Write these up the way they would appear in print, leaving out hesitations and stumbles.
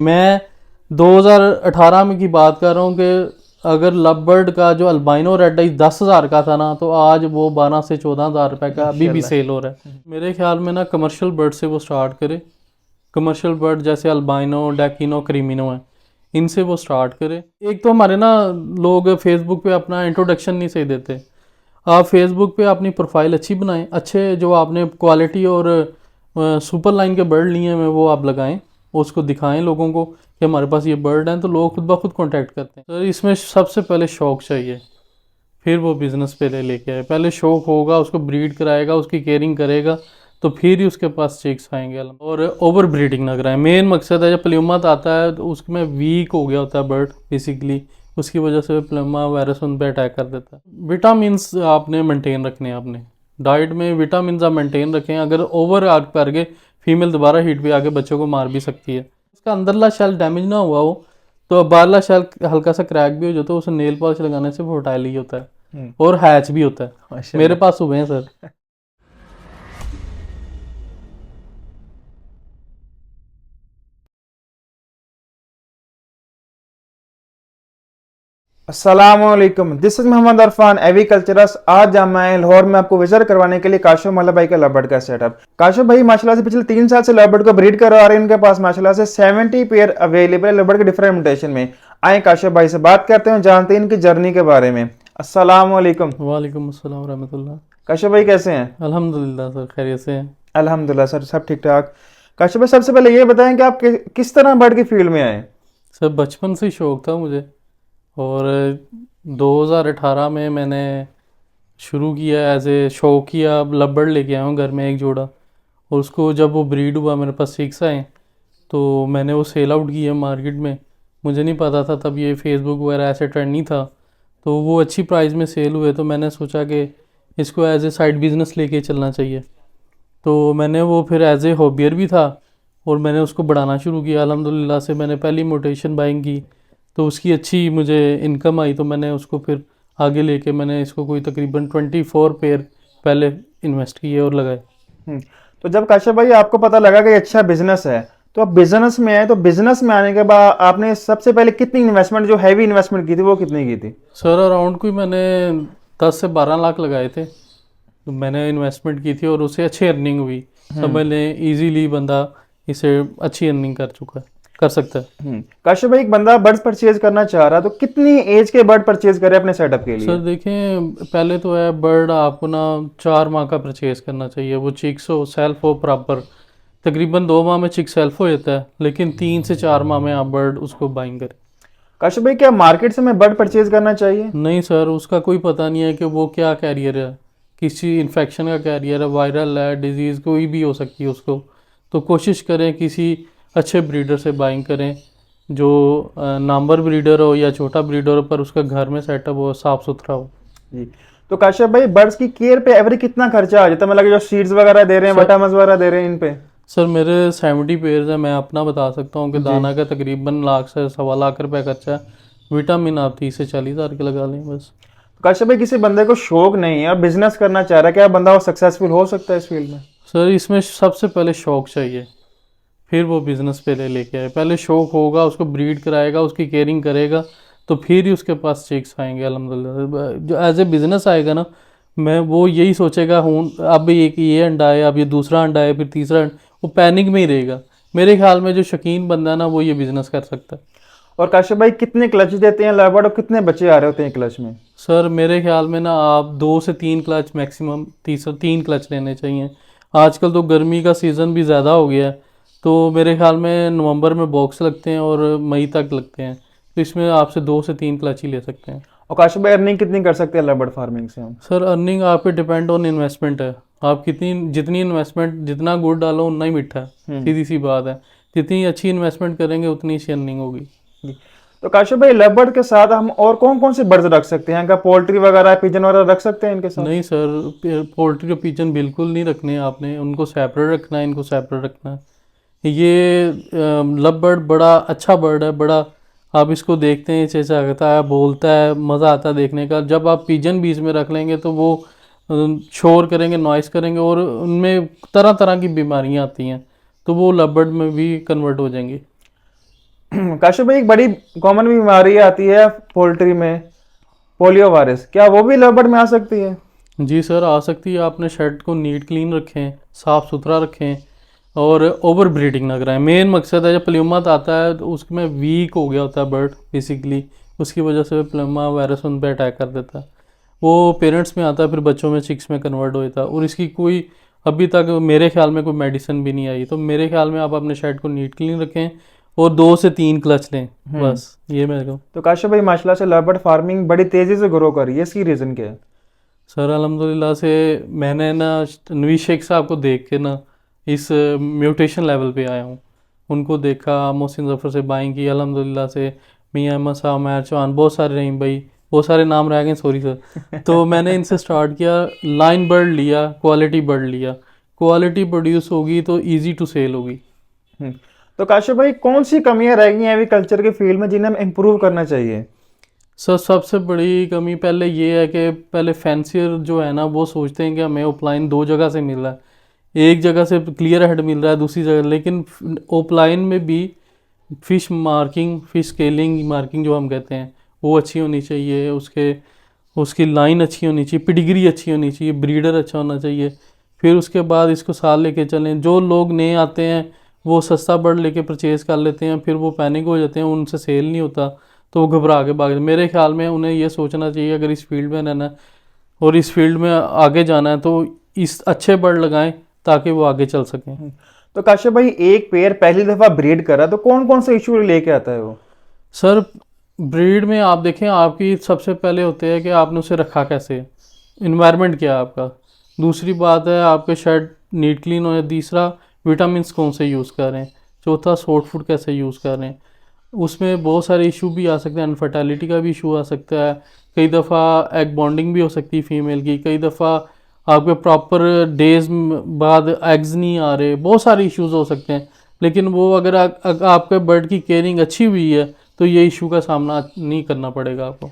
मैं 2018 में की बात कर रहा हूँ कि अगर लवबर्ड का जो अल्बाइनो रेड आई 10,000 का था ना, तो आज वो 12 से 14,000 रुपए का अभी भी माशाल्लाह। सेल हो रहा है। मेरे ख्याल में ना कमर्शियल बर्ड से वो स्टार्ट करे। कमर्शियल बर्ड जैसे अल्बाइनो, डैकिनो, क्रीमिनो है, इनसे वो स्टार्ट करे। एक तो हमारे ना लोग फेसबुक पे अपना इंट्रोडक्शन नहीं सही देते। आप फेसबुक पे अपनी प्रोफाइल अच्छी बनाएं, अच्छे जो आपने क्वालिटी और सुपर लाइन के बर्ड लिए हैं वो आप लगाएं, उसको दिखाएं लोगों को कि हमारे पास ये बर्ड हैं, तो लोग खुद ब खुद कांटेक्ट करते हैं। तो इसमें सबसे पहले शौक चाहिए, फिर वो बिज़नेस पे लेके आए। पहले शौक होगा, उसको ब्रीड कराएगा, उसकी केयरिंग करेगा, तो फिर ही उसके पास चिक्स आएंगे। और ओवर ब्रीडिंग ना कराएं, मेन मकसद है। जब प्ल्यूमथ आता है तो उसमें वीक हो गया होता है बर्ड बेसिकली, उसकी वजह से प्ल्यूमा वायरस उन पर अटैक कर देता है। विटामिन्स आपने मेंटेन रखने हैं, आपने डाइट में विटामिन आप मेंटेन रखें। अगर ओवर आग करके फीमेल दोबारा हीट पे आके बच्चों को मार भी सकती है। उसका अंदरला शेल डैमेज ना हुआ हो, तो बाहरला शेल हल्का सा क्रैक भी हो जाए तो उसे नेल पॉलिश लगाने से फर्टाइल ही होता है हम्म, और हैच भी होता है। मेरे माशाल्लाह। पास हुए हैं सर। अस्सलामुअलैकुम, दिस इज मोहम्मद अरफान एविकल्चरस। आज हम आए लाहौर में आपको विजिट करवाने के लिए काशो मल्ला भाई का लवबर्ड का सेटअप। काशो भाई माशाल्लाह से पिछले 3 साल से लवबर्ड को ब्रीड करवा रहे हैं। इनके पास माशाल्लाह से 70 पेयर अवेलेबल है लवबर्ड के डिफरेंट म्यूटेशन में। आए काशो भाई से बात करते हैं, जानते हैं इनकी जर्नी के बारे में। अस्सलामुअलैकुम। वालेकुम अस्सलाम रहमतुल्लाह। काशो भाई कैसे हैं? अल्हम्दुलिल्लाह सर, खैरियत से हैं। अल्हम्दुलिल्लाह सर, सब ठीक ठाक। काशो भाई सबसे पहले ये बताएं कि आप किस तरह बर्ड की फील्ड में आए? सर बचपन से ही शौक था मुझे, और 2018 में मैंने शुरू किया एज ए शौक किया। लवबर्ड लेके आया हूँ घर में एक जोड़ा, और उसको जब वो ब्रीड हुआ मेरे पास 6 आए, तो मैंने वो सेल आउट किया मार्केट में। मुझे नहीं पता था तब ये फेसबुक वगैरह ऐसे ट्रेंड नहीं था, तो वो अच्छी प्राइस में सेल हुए। तो मैंने सोचा कि इसको एज ए साइड बिजनेस लेके चलना चाहिए। तो मैंने वो फिर एज ए हॉबियर भी था, और मैंने उसको बढ़ाना शुरू किया। अल्हम्दुलिल्लाह से मैंने पहली मोटेशन बाइंग की, तो उसकी अच्छी मुझे इनकम आई। तो मैंने उसको फिर आगे लेके मैंने इसको कोई तकरीबन 24 पेयर पहले इन्वेस्ट किए और लगाए। हम्म, तो जब काशा भाई आपको पता लगा कि अच्छा बिजनेस है, तो आप बिजनेस में आए, तो बिजनेस में आने के बाद आपने सबसे पहले कितनी इन्वेस्टमेंट, जो हैवी इन्वेस्टमेंट की थी, वो कितनी की थी? सर अराउंड कोई मैंने 10 से 12 लाख लगाए थे, तो मैंने इन्वेस्टमेंट की थी और उससे अच्छी अर्निंग हुई। समझ लें इजीली बंदा इसे अच्छी अर्निंग कर चुका है, कर सकता है। काशा भाई, एक बंदा बर्ड परचेज करना चाह रहा, तो कितनी एज के बर्ड परचेज करे अपने सेटअप के सर लिए? देखें, पहले तो है बर्ड आपको ना 4 माह का परचेज़ करना चाहिए। वो चिक्स हो, सेल्फ हो प्रॉपर। तकरीबन 2 माह में चिक सेल्फ हो जाता है, लेकिन 3 से 4 माह में आप बर्ड उसको बाइंग करें। काशा भाई, क्या मार्केट से मैं बर्ड परचेज करना चाहिए? नहीं सर, उसका कोई पता नहीं है कि वो क्या कैरियर है, किसी इन्फेक्शन का कैरियर है, वायरल है, डिजीज़ कोई भी हो सकती है उसको। तो कोशिश करें किसी अच्छे ब्रीडर से बाइंग करें, जो नामवर ब्रीडर हो या छोटा ब्रीडर हो, पर उसका घर में सेटअप हो, साफ़ सुथरा हो। जी। तो काशा भाई, बर्ड्स की केयर पे एवरेज कितना खर्चा आ जाता है? मतलब जो सीड्स वगैरह दे रहे हैं, सर विटामिन्स वगैरह दे रहे हैं इन पे? सर मेरे 70 पेयर्स हैं। मैं अपना बता सकता हूँ कि जी। दाना का तकरीबन लाख से 1.25 लाख रुपए खर्चा है। विटामिन आप 30 से 40 हज़ार के लगा लें बस। तो काशा भाई, किसी बंदे को शौक नहीं है और बिजनेस करना चाह रहा है, क्या बंदा वो सक्सेसफुल हो सकता है इस फील्ड में? सर इसमें सबसे पहले शौक चाहिए, फिर वो बिज़नेस पे लेके आए। पहले शौक होगा, उसको ब्रीड कराएगा, उसकी केयरिंग करेगा, तो फिर ही उसके पास चिक्स आएंगे। अल्हम्दुलिल्लाह जो एज ए बिज़नेस आएगा ना, मैं वो यही सोचेगा हूँ अब एक ये अंडा है, अब ये दूसरा अंडा है, फिर तीसरा अंडा, वो पैनिक में ही रहेगा। मेरे ख्याल में जो शौकीन बंदा है ना, वो ये बिज़नेस कर सकता है। और काशिफ भाई, कितने क्लच देते हैं लैबर्ड और कितने बच्चे आ रहे होते हैं क्लच में? सर मेरे ख्याल में ना आप 2 से 3 क्लच मैक्सिमम, 3 क्लच लेने चाहिए। आजकल तो गर्मी का सीज़न भी ज़्यादा हो गया है, तो मेरे ख्याल में नवंबर में बॉक्स लगते हैं और मई तक लगते हैं, तो इसमें आपसे 2 से 3 क्लच ही ले सकते हैं। और काशिफ भाई, अर्निंग कितनी कर सकते हैं लैबर्ड फार्मिंग से हम? सर अर्निंग आप पे डिपेंड ऑन इन्वेस्टमेंट है। आप कितनी जितनी इन्वेस्टमेंट, जितना गुड़ डालो उतना ही मीठा है, हम्म। सीधी सी बात है। जितनी अच्छी इन्वेस्टमेंट करेंगे उतनी अच्छी अर्निंग होगी। जी। तो काशिफ भाई, लैबर्ड के साथ हम और कौन कौन से बर्ड्स रख सकते हैं? क्या पोल्ट्री वगैरह, पिजन वगैरह रख सकते हैं इनके साथ? नहीं सर, पोल्ट्री और पिजन बिल्कुल नहीं रखने हैं आपने, उनको सेपरेट रखना है, इनको सेपरेट रखना है। ये लव बर्ड बड़ा अच्छा बर्ड है, बड़ा आप इसको देखते हैं चहचहाता है, बोलता है, मज़ा आता है देखने का। जब आप पिजन बीच में रख लेंगे तो वो शोर करेंगे, नॉइस करेंगे, और उनमें तरह तरह की बीमारियां आती हैं, तो वो लव बर्ड में भी कन्वर्ट हो जाएंगी। काशिफ भाई, एक बड़ी कॉमन बीमारी आती है पोल्ट्री में, पोलियो वायरस, क्या वो भी लव बर्ड में आ सकती है? जी सर, आ सकती है। आपने शेड को नीट क्लीन रखें, साफ़ सुथरा रखें और ओवर ब्रीडिंग ना कराएं। मेन मकसद है, जब प्ल्यूमा आता है तो उसमें वीक हो गया होता है बर्ड बेसिकली, उसकी वजह से प्ल्यूमा वायरस उन पर अटैक कर देता है। वो पेरेंट्स में आता है, फिर बच्चों में, चिक्स में कन्वर्ट हो जाता है, और इसकी कोई अभी तक मेरे ख्याल में कोई मेडिसिन भी नहीं आई। तो मेरे ख्याल में आप अपने शेड को नीट क्लीन रखें और 2 से 3 क्लच लें, बस ये मेरे को। तो काशिफ भाई, माशाल्लाह से लव बर्ड फार्मिंग बड़ी तेजी से ग्रो कर रही है, इसकी रीजन क्या है? सर अल्हम्दुलिल्लाह से मैंने ना नवीद शेख साहब को देख के ना इस म्यूटेशन लेवल पे आया हूँ। उनको देखा, मोहसिन ज़फ़र से बाइंग की, अल्हम्दुलिल्लाह से मियाँ अहमद साहब, महर चौहान, बहुत सारे रहीम भाई, बहुत सारे नाम रह गए, सॉरी सर। तो मैंने इनसे स्टार्ट किया, लाइन बर्ड लिया, क्वालिटी बर्ड लिया। क्वालिटी प्रोड्यूस होगी तो ईजी टू सेल होगी। हम्म। तो काशिफ भाई, कौन सी कमियां रह गई हैं एग्रीकल्चर के फील्ड में जिन्हें हम इम्प्रूव करना चाहिए? सर सबसे बड़ी कमी पहले ये है कि पहले फैंसियर जो है ना, वो सोचते हैं कि हमें ऑफलाइन 2 जगह से मिल रहा है, एक जगह से क्लियर हेड मिल रहा है, दूसरी जगह, लेकिन ऑफलाइन में भी fish marking, fish scaling marking जो हम कहते हैं, वो अच्छी होनी चाहिए। उसकी लाइन अच्छी होनी चाहिए, पिडिग्री अच्छी होनी चाहिए, ब्रीडर अच्छा होना चाहिए। फिर उसके बाद इसको साथ लेके चलें। जो लोग नए आते हैं वो सस्ता बर्ड लेके परचेज़ कर लेते हैं, फिर वो पैनिक हो जाते हैं, उनसे सेल नहीं होता, तो वो घबरा के भाग जाते हैं। मेरे ख्याल में उन्हें ये सोचना चाहिए, अगर इस फील्ड में रहना है और इस फील्ड में आगे जाना है, तो इस अच्छे बर्ड लगाएं ताकि वो आगे चल सकें। तो काशिफ भाई, एक पेयर पहली दफा ब्रीड करा तो कौन कौन से इशू लेके आता है वो? सर ब्रीड में आप देखें, आपकी सबसे पहले होते हैं कि आपने उसे रखा कैसे, इन्वायरमेंट क्या है आपका। दूसरी बात है आपके शेड नीट क्लीन हो, तीसरा विटामिन्स कौन से यूज़ कर रहे हैं, चौथा सॉफ्ट फूड कैसे यूज़ कर रहे हैं। उसमें बहुत सारे इशू भी आ सकते हैं, अनफर्टिलिटी का भी इशू आ सकता है, कई दफ़ा एग बॉन्डिंग भी हो सकती है फीमेल की, कई दफ़ा आपके प्रॉपर डेज बाद एग्स नहीं आ रहे, बहुत सारे इश्यूज हो सकते हैं। लेकिन वो अगर आपके बर्ड की केयरिंग अच्छी हुई है तो ये इशू का सामना नहीं करना पड़ेगा आपको।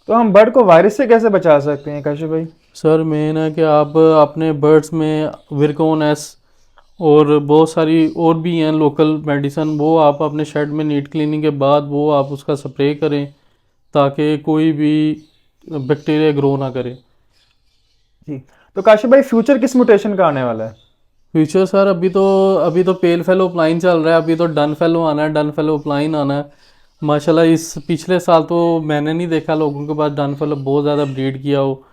तो हम बर्ड को वायरस से कैसे बचा सकते हैं काशिफ भाई? सर मेन है कि आप अपने बर्ड्स में विरकोन एस और बहुत सारी और भी हैं लोकल मेडिसन, वो आप अपने शेड में नीट क्लीनिंग के बाद वो आप उसका स्प्रे करें ताकि कोई भी बैक्टीरिया ग्रो ना करे। जी। तो काशिफ भाई, फ्यूचर किस म्यूटेशन का आने वाला है? फ्यूचर सर अभी तो पेल फेलो प्लाइन चल रहा है, अभी तो डन फेलो आना है, डन फेलो प्लाइन आना है। माशाल्लाह इस पिछले साल तो मैंने नहीं देखा लोगों के पास डन फेलो बहुत ज़्यादा ब्रीड किया हो,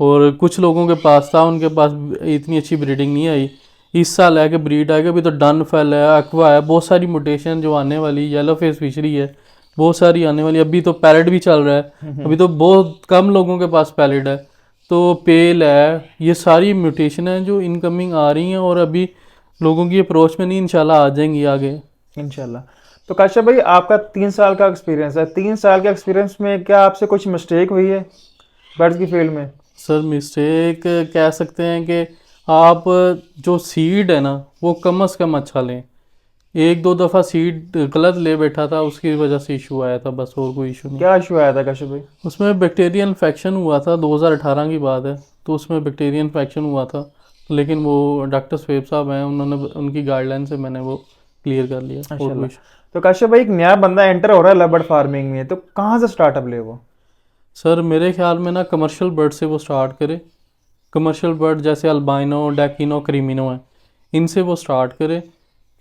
और कुछ लोगों के पास था, उनके पास इतनी अच्छी ब्रीडिंग नहीं आई। इस साल है कि ब्रीड आएगा, अभी तो डन फेल है, एक्वा है, बहुत सारी म्यूटेशन जो आने वाली, येलो फेस फिशरी है, बहुत सारी आने वाली। अभी तो पैलेट भी चल रहा है, अभी तो बहुत कम लोगों के पास पैलेट है, तो पेल है, ये सारी म्यूटेशन है जो इनकमिंग आ रही हैं और अभी लोगों की अप्रोच में नहीं, इंशाल्लाह आ जाएंगी आगे इंशाल्लाह। तो काशिफ भाई, आपका 3 साल का एक्सपीरियंस है, 3 साल के एक्सपीरियंस में क्या आपसे कुछ मिस्टेक हुई है बर्ड्स की फील्ड में? सर मिस्टेक कह सकते हैं कि आप जो सीड है ना वो कम से कम अच्छा लें। 1-2 दफ़ा सीड गलत ले बैठा था, उसकी वजह से इशू आया था, बस और कोई इशू नहीं। क्या इशू आया था काशिफ भाई? उसमें बैक्टीरियल इन्फेक्शन हुआ था, 2018 की बात है, तो उसमें बैक्टीरियल इन्फेक्शन हुआ था, लेकिन वो डॉक्टर स्वेब साहब हैं, उन्होंने उनकी गाइडलाइन से मैंने वो क्लियर कर लिया। और कोई issue। तो काशिफ भाई, एक नया बंदा एंटर हो रहा है लव बर्ड फार्मिंग में, तो कहाँ से स्टार्टअप ले वो? सर मेरे ख्याल में ना कमर्शियल बर्ड से वो स्टार्ट करे। कमर्शियल बर्ड जैसे अल्बाइनो, डैकिनो, क्रीमिनो हैं, इनसे वो स्टार्ट करे,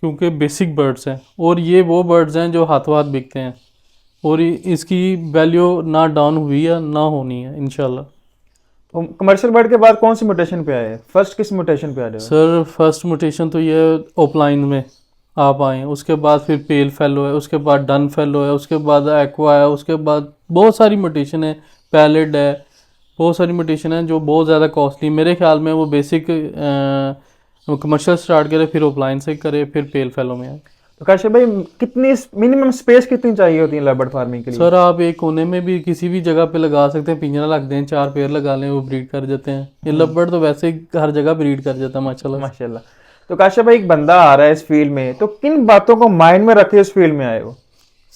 क्योंकि बेसिक बर्ड्स हैं और ये वो बर्ड्स हैं जो हाथों हाथ बिकते हैं, और इसकी वैल्यू ना डाउन हुई है ना होनी है इंशाल्लाह। तो कमर्शियल बर्ड के बाद कौन सी म्यूटेशन पे आए? फर्स्ट किस म्यूटेशन पे आ रहे हो? सर फर्स्ट म्यूटेशन तो ये ऑफलाइन में आप आए, उसके बाद फिर पेल फेलो है, उसके बाद डन फेलो है, उसके बाद एक्वा है, उसके बाद बहुत सारी म्यूटेशन है, पैलेट है, बहुत सारी म्यूटेशन है जो बहुत ज़्यादा कॉस्टली। मेरे ख्याल में वो बेसिक कमर्शियल स्टार्ट करे, फिर ऑफलाइन से करे, फिर पेल फेलो में आए। तो काशिफ भाई, कितनी मिनिमम स्पेस कितनी चाहिए होती है लव बर्ड फार्मिंग के लिए? सर आप एक कोने में भी किसी भी जगह पे लगा सकते हैं, पिंजरा रख दें, 4 पेड़ लगा लें, वो ब्रीड कर जाते हैं। ये लव तो वैसे ही हर जगह ब्रीड कर जाता है माशाल्लाह। माशाल्लाह। तो काशिफ भाई, एक बंदा आ रहा है इस फील्ड में, तो किन बातों को माइंड में रखे इस फील्ड में आए हो?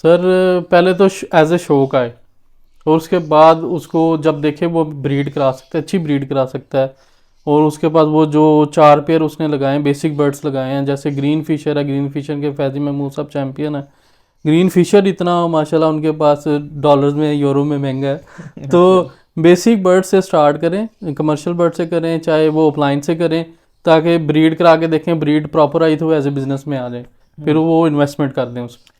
सर पहले तो एज ए शौक आए, और उसके बाद उसको जब देखे वो ब्रीड करा सकता है, अच्छी ब्रीड करा सकता है। और उसके बाद वो जो 4 पेयर उसने लगाए हैं, बेसिक बर्ड्स लगाए हैं, जैसे ग्रीन फिशर है, ग्रीन फिशर के फैजी महमूद साहब चैम्पियन है, ग्रीन फिशर इतना माशाल्लाह उनके पास डॉलर्स में यूरो में महंगा है। तो बेसिक बर्ड से स्टार्ट करें, कमर्शियल बर्ड से करें, चाहे वो अपलाइन से करें, ताकि ब्रीड करा के देखें, ब्रीड प्रॉपर आई तो एज ए बिजनेस में आ जाए, फिर वो इन्वेस्टमेंट कर दें उसमें।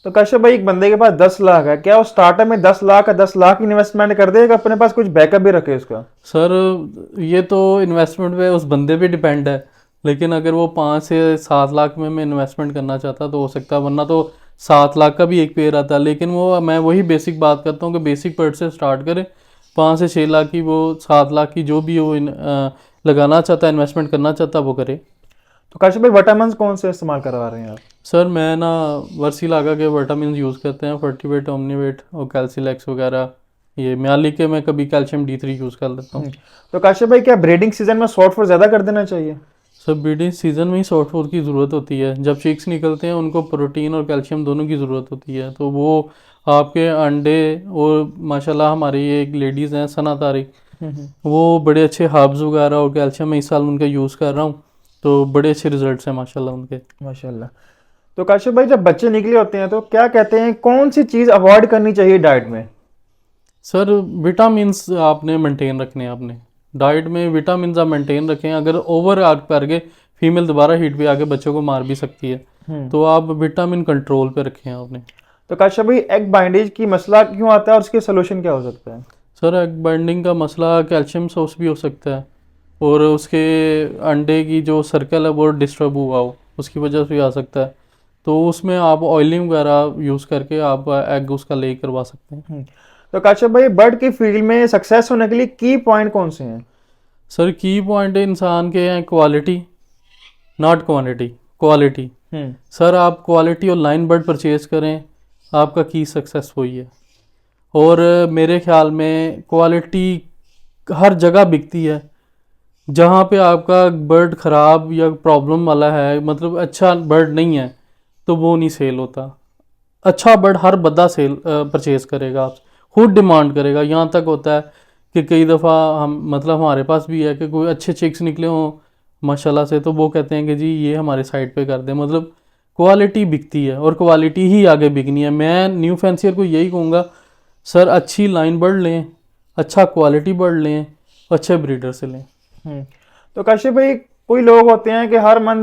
तो काशिफ भाई, एक बंदे के पास 10 लाख है, क्या वो स्टार्टअप में 10 लाख का 10 लाख इन्वेस्टमेंट कर देगा, अपने पास कुछ बैकअप भी रखे उसका? सर ये तो इन्वेस्टमेंट पे उस बंदे पे डिपेंड है, लेकिन अगर वो 5 से 7 लाख में मैं इन्वेस्टमेंट करना चाहता तो हो सकता है, वरना तो 7 लाख का भी एक पेयर आता है। लेकिन वो मैं वही बेसिक बात करता हूँ कि बेसिक पर्ट से स्टार्ट करें, 5 से 6 लाख की, वो 7 लाख की जो भी वो लगाना चाहता है, इन्वेस्टमेंट करना चाहता है वो करे। तो काशिफ भाई, विटामिन कौन से इस्तेमाल करवा रहे हैं आप? सर मैं ना वर्सीलागा के विटामिन यूज़ करते हैं, फर्टीवेट, ओमनीवेट और कैल्सीलैक्स वगैरह। ये म्याली के मैं कभी कैल्शियम D3 यूज़ कर लेता हूँ। तो काशिफ भाई, क्या ब्रीडिंग सीजन में शॉर्ट फूड ज्यादा कर देना चाहिए? सर ब्रीडिंग सीजन में ही सॉफ्ट फूड की ज़रूरत होती है। जब चिक्स निकलते हैं उनको प्रोटीन और कैल्शियम दोनों की ज़रूरत होती है, तो वो आपके अंडे, और माशाल्लाह हमारी ये एक लेडीज़ हैं सना तारिक, वो बड़े अच्छे हर्ब्स वगैरह और कैल्शियम मैं इस साल उनका यूज़ कर रहा हूँ, तो बड़े अच्छे रिजल्ट्स हैं माशाल्लाह उनके। माशाल्लाह। तो काशिफ भाई, जब बच्चे निकले होते हैं तो क्या कहते हैं, कौन सी चीज़ अवॉइड करनी चाहिए डाइट में? सर विटामिन्स आपने मेंटेन रखने हैं, आपने डाइट में विटामिन्स आप मेंटेन रखें। अगर ओवर आग करके फीमेल दोबारा हीट पे आके बच्चों को मार भी सकती है, तो आप विटामिन कंट्रोल पे रखें आपने। तो काशिफ भाई, एग बाइंडेज की मसला क्यों आता है और उसके सोल्यूशन क्या हो सकता है? सर एग बाइंडिंग का मसला कैल्शियम सोर्स भी हो सकता है, और उसके अंडे की जो सर्कल है वो डिस्टर्ब हुआ हो, उसकी वजह से भी आ सकता है। तो उसमें आप ऑयलिंग वगैरह यूज़ करके आप एग उसका ले करवा सकते हैं। तो काशिफ भाई, बर्ड की फील्ड में सक्सेस होने के लिए की पॉइंट कौन से हैं? सर की पॉइंट इंसान के हैं quality, not quantity, quality. Sir आप क्वालिटी और लाइन बर्ड परचेज करें, आपका की सक्सेस वही है। और मेरे ख्याल में क्वालिटी हर जगह बिकती है। जहाँ पे आपका बर्ड ख़राब या प्रॉब्लम वाला है, मतलब अच्छा बर्ड नहीं है, तो वो नहीं सेल होता। अच्छा बर्ड हर बंदा सेल परचेज़ करेगा, आप खुद डिमांड करेगा। यहाँ तक होता है कि कई दफ़ा हम, मतलब हमारे पास भी है कि कोई अच्छे चिक्स निकले हों माशाल्लाह से, तो वो कहते हैं कि जी ये हमारे साइट पे कर दें। मतलब क्वालिटी बिकती है और क्वालिटी ही आगे बिकनी है। मैं न्यू फैंसियर को यही कहूँगा, सर अच्छी लाइन बर्ड लें, अच्छा क्वालिटी बर्ड लें, अच्छे ब्रीडर से लें। तो काशिफ भाई, कोई लोग होते हैं कि हर मन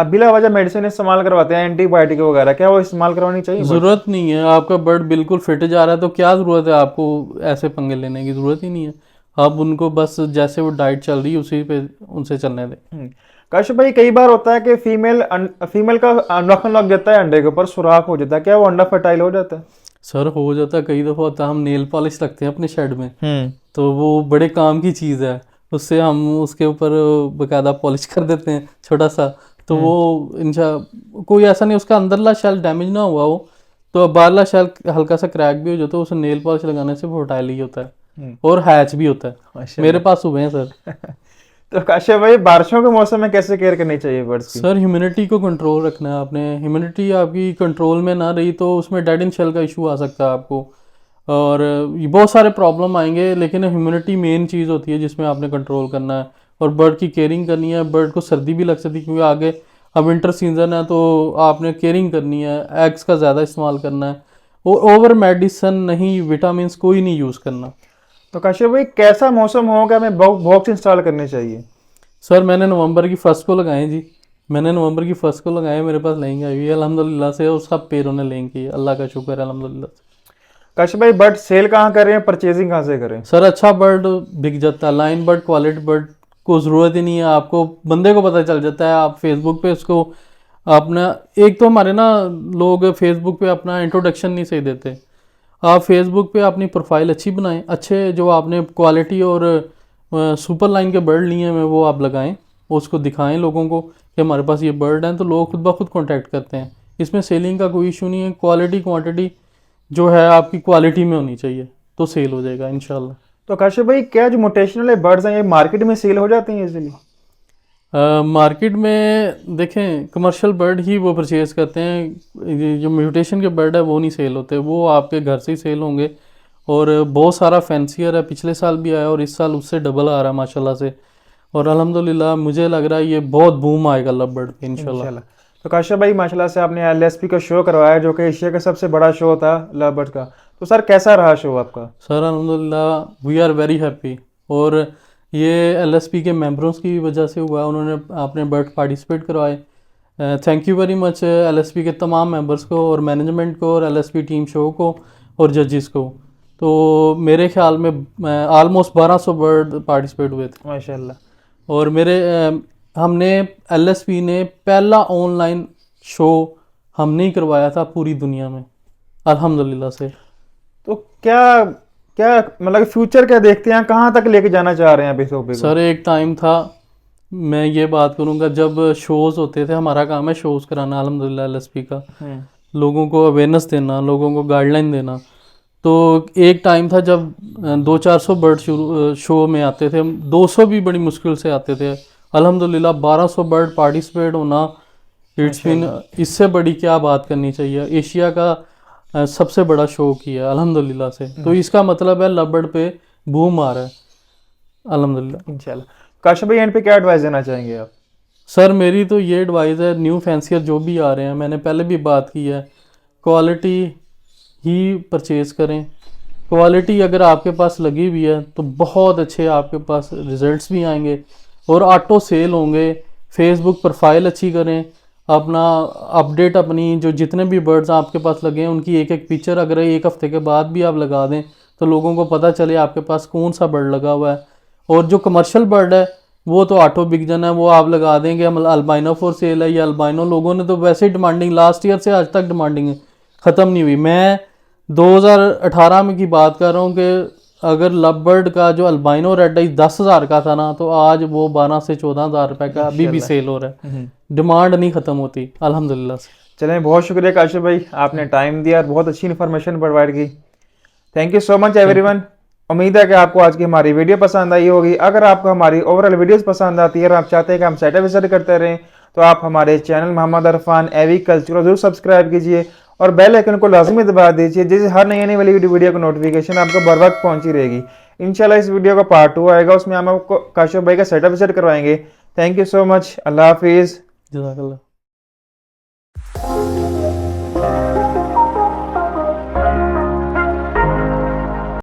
बिला वजह मेडिसिन इस्तेमाल करवाते हैं, एंटीबायोटिक वगैरह, क्या वो इस्तेमाल करवानी चाहिए? ज़रूरत नहीं है। आपका बर्ड बिल्कुल फिट जा रहा है तो क्या ज़रूरत है आपको ऐसे पंगे लेने की? ज़रूरत ही नहीं है। आप उनको बस जैसे वो डाइट चल रही है उसी पे उनसे चलने दें। काशिफ भाई, कई बार होता है कि फीमेल का नाखून लग जाता है अंडे के ऊपर, सुराख हो जाता है, क्या वो अंडा फर्टाइल हो जाता है? सर हो जाता है, कई दफ़ा होता है। हम नेल पॉलिश रखते हैं अपने शेड में, तो वो बड़े काम की चीज़ है, उससे हम उसके ऊपर बाकायदा पॉलिश कर देते हैं छोटा सा, तो वो कोई ऐसा नहीं, उसका अंदरला शेल डैमेज ना हुआ हो, तो बाहरला शेल हल्का सा क्रैक भी हो जाता है, उसे नेल पॉलिश लगाने से फर्टाइल ही होता है और हैच भी होता है। मेरे पास हुए हैं सर। तो काशिफ भाई, बारिशों के मौसम में कैसे केयर करनी चाहिए बर्ड्स की? सर ह्यूमिडिटी को कंट्रोल रखना है आपने। ह्यूमिडिटी आपकी कंट्रोल में ना रही तो उसमें डेड इन शेल का इशू आ सकता है आपको, और ये बहुत सारे प्रॉब्लम आएंगे। लेकिन ह्यूमिडिटी मेन चीज़ होती है जिसमें आपने कंट्रोल करना है, और बर्ड की केयरिंग करनी है। बर्ड को सर्दी भी लग सकती है क्योंकि आगे अब विंटर सीजन है, तो आपने केयरिंग करनी है, एग्स का ज़्यादा इस्तेमाल करना है, और ओवर मेडिसन नहीं, विटामिन कोई नहीं यूज़ करना। तो काशिफ भाई, कैसा मौसम होगा हमें बॉक्स इंस्टॉल करने चाहिए? सर मैंने नवंबर की फर्स्ट को लगाए जी, मैंने नवंबर की फर्स्ट को लगाए, मेरे पास लेंगे आई हुई है अल्हम्दुलिल्लाह से, और सब पेड़ों ने लेंगी, अल्लाह का शुक्र है अल्हम्दुलिल्लाह से। काशिफ भाई, बर्ड सेल कहाँ करें, परचेजिंग कहाँ से करें? सर अच्छा बर्ड बिक जाता है, लाइन बर्ड, क्वालिटी बर्ड को ज़रूरत ही नहीं है आपको, बंदे को पता चल जाता है। आप फेसबुक पे उसको अपना, एक तो हमारे ना लोग फेसबुक पे अपना इंट्रोडक्शन नहीं सही देते। आप फेसबुक पे अपनी प्रोफाइल अच्छी बनाएं, अच्छे जो आपने क्वालिटी और सुपर लाइन के बर्ड लिए हैं वो आप लगाएं, उसको दिखाएं लोगों को कि हमारे पास ये बर्ड हैं, तो लोग खुद ब खुद कॉन्टैक्ट करते हैं। इसमें सेलिंग का कोई इशू नहीं है। क्वालिटी क्वांटिटी जो है आपकी क्वालिटी में होनी चाहिए, तो सेल हो जाएगा इंशाल्लाह। तो काशिफ भाई, क्या जो मोटेशनल वाले बर्ड्स हैं ये मार्केट में सेल हो जाते हैं इजीली? मार्केट में देखें कमर्शियल बर्ड ही वो परचेज़ करते हैं, ये जो म्यूटेशन के बर्ड है वो नहीं सेल होते, वो आपके घर से ही सेल होंगे। और बहुत सारा फैंसियर है, पिछले साल भी आया और इस साल उससे डबल आ रहा है माशाल्लाह से, और अल्हम्दुलिल्लाह मुझे लग रहा है ये बहुत बूम आएगा लव बर्ड पे इंशाल्लाह। तो काशिफ भाई माशाल्लाह से आपने LSP का शो करवाया जो कि एशिया का सबसे बड़ा शो था लव बर्ड का, तो सर कैसा रहा शो आपका? सर अल्हम्दुलिल्लाह वी आर वेरी हैप्पी। और ये LSP के मेंबरों की वजह से हुआ, उन्होंने अपने बर्ड पार्टिसिपेट करवाए। Thank you very much LSP के तमाम मेंबर्स को और मैनेजमेंट को और LSP टीम शो को और जजेस को। तो मेरे ख्याल में ऑलमोस्ट 1200 बर्ड पार्टिसिपेट हुए थे। माशाल्लाह। और हमने LSP ने पहला ऑनलाइन शो हमने ही करवाया था पूरी दुनिया में अल्हम्दुलिल्लाह से। तो क्या क्या मतलब फ्यूचर क्या देखते हैं, कहाँ तक लेके जाना चाह रहे हैं अभी शो पे को? सर एक टाइम था, मैं ये बात करूँगा, जब शोज़ होते थे, हमारा काम है शोज़ कराना अल्हम्दुलिल्लाह LSP का, लोगों को अवेयरनेस देना, लोगों को गाइडलाइन देना। तो एक टाइम था जब 200-400 बर्ड शो में आते थे, 200 भी बड़ी मुश्किल से आते थे। अल्हम्दुलिल्लाह 1200 बर्ड पार्टिसिपेट होना, इट्स मीन इससे बड़ी क्या बात करनी चाहिए। एशिया का सबसे बड़ा शो किया अल्हम्दुलिल्लाह से। तो इसका मतलब है लव बर्ड पे बूम आ रहा है अल्हम्दुलिल्लाह। इंशाल्लाह। काशिफ भाई एंड पे क्या एडवाइस देना चाहेंगे आप? सर मेरी तो ये एडवाइस है, न्यू फैंसियर जो भी आ रहे हैं, मैंने पहले भी बात की है, क्वालिटी ही परचेज़ करें। क्वालिटी अगर आपके पास लगी हुई है तो बहुत अच्छे आपके पास रिजल्ट्स भी आएंगे और ऑटो सेल होंगे। फेसबुक प्रोफाइल अच्छी करें, अपना अपडेट, अपनी जो जितने भी बर्ड्स आपके पास लगे हैं उनकी एक एक पिक्चर अगर एक हफ्ते के बाद भी आप लगा दें तो लोगों को पता चले आपके पास कौन सा बर्ड लगा हुआ है। और जो कमर्शियल बर्ड है वो तो ऑटो बिकजन है, वो आप लगा देंगे अल्बाइनो फॉर सेल है या अल्बाइनो, लोगों ने तो वैसे ही डिमांडिंग लास्ट ईयर से आज तक डिमांडिंग ख़त्म नहीं हुई। मैं 2018 में की बात कर रहा हूँ कि अगर लव बर्ड का जो अल्बाइनो रेड आई 10,000 का था ना, तो आज वो 12 से 14,000 रुपए का अभी भी सेल हो रहा है। डिमांड नहीं ख़त्म होती अल्हम्दुलिल्लाह से। चलें, बहुत शुक्रिया काशिफ भाई, आपने टाइम दिया और बहुत अच्छी इन्फॉर्मेशन प्रोवाइड की। Thank you so much everyone. उम्मीद है कि आपको आज की हमारी वीडियो पसंद आई होगी। अगर आपको हमारी ओवरऑल वीडियोस पसंद आती है और आप चाहते हैं कि हम सेटअप विजिट करते रहें तो आप हमारे चैनल मोहम्मद अरफान एग्रीकल्चर को जरूर सब्सक्राइब कीजिए और बेल आइकन को लाजमी दबा दीजिए, जिससे हर नई आने वाली वीडियो की नोटिफिकेशन आपको बर वक्त पहुंची रहेगी। इंशाल्लाह इस वीडियो का पार्ट 2 आएगा, उसमें हम आपको काशिफ भाई का सेटअप विजिट करवाएंगे। Thank you so much. अल्लाह हाफिज़। जज़ाकल्लाह।